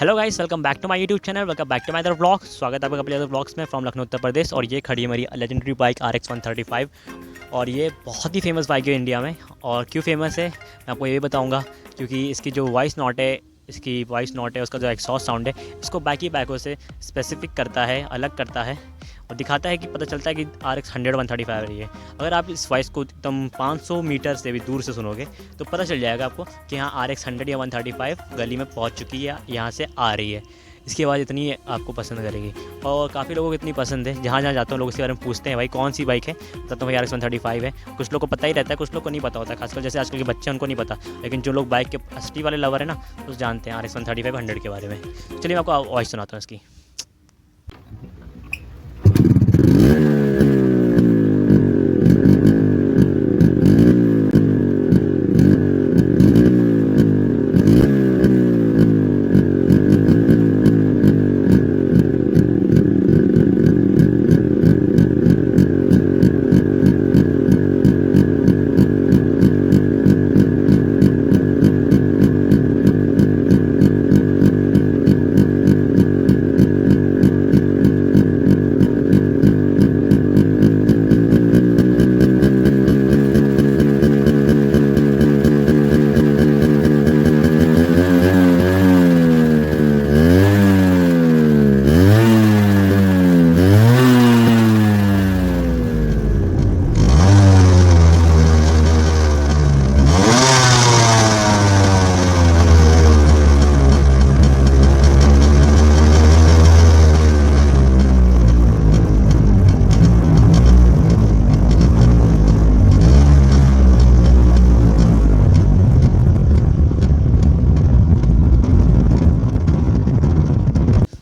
Hello guys, welcome back to my YouTube channel, welcome back to my other vlog. स्वागत है आपका अपने other vlogs में from Lucknow Uttar Pradesh. और ये खड़ी है मेरी लेजेंडरी बाइक RX 135 और ये बहुत ही फेमस बाइक है इंडिया में। और क्यों फेमस है मैं आपको ये भी बताऊंगा, क्योंकि इसकी जो वॉइस नोट है, उसका जो एग्जॉस्ट साउंड है, इसको बाकी बाइकों से स्पेसिफिक करता है, अलग करता है और दिखाता है कि पता चलता है कि RX 100 135 रही है। अगर आप इस वॉइस को एकदम 500 मीटर से भी दूर से सुनोगे तो पता चल जाएगा आपको कि हाँ RX 100 या 135 गली में पहुंच चुकी है, यहाँ से आ रही है। इसकी आवाज़ इतनी आपको पसंद करेगी और काफ़ी लोगों को इतनी पसंद है, जहाँ जहाँ जाता हूँ लोग इसके बारे में पूछते हैं भाई कौन सी बाइक है, बताता हूँ भाई RX 135 है। कुछ लोग को पता ही रहता है, कुछ लोग को नहीं पता होता, खासकर जैसे आजकल के बच्चे हैं उनको नहीं पता, लेकिन जो लोग बाइक के असली वाले लवर है ना तो जानते हैं RX 135 100 के बारे में। चलिए मैं आपको वॉइस सुनाता हूँ इसकी।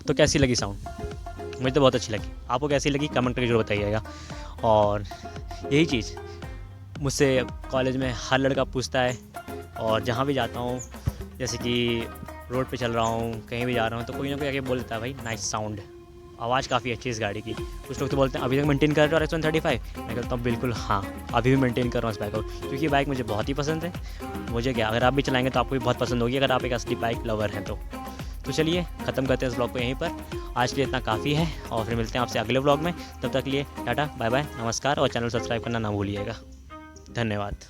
तो कैसी लगी साउंड? मुझे तो बहुत अच्छी लगी। आपको कैसी लगी कमेंट करके जरूर बताइएगा। और यही चीज़ मुझसे कॉलेज में हर लड़का पूछता है और जहाँ भी जाता हूँ, जैसे कि रोड पे चल रहा हूँ, कहीं भी जा रहा हूँ, तो कोई ना कोई आके बोल देता है भाई नाइस साउंड, आवाज़ काफ़ी अच्छी है इस गाड़ी की। कुछ लोग तो बोलते हैं अभी तक मेंटेन कर रहे हो RX 135। मैं कहता हूँ बिल्कुल हाँ, अभी भी मेंटेन कर रहा हूँ इस बाइक को, क्योंकि ये बाइक मुझे बहुत ही पसंद है। मुझे क्या, अगर आप भी चलाएंगे तो आपको भी बहुत पसंद होगी, अगर आप एक असली बाइक लवर हैं तो चलिए ख़त्म करते हैं इस व्लॉग को यहीं पर। आज के लिए इतना काफ़ी है और फिर मिलते हैं आपसे अगले व्लॉग में। तब तक के लिए टाटा बाय बाय नमस्कार और चैनल सब्सक्राइब करना ना भूलिएगा। धन्यवाद।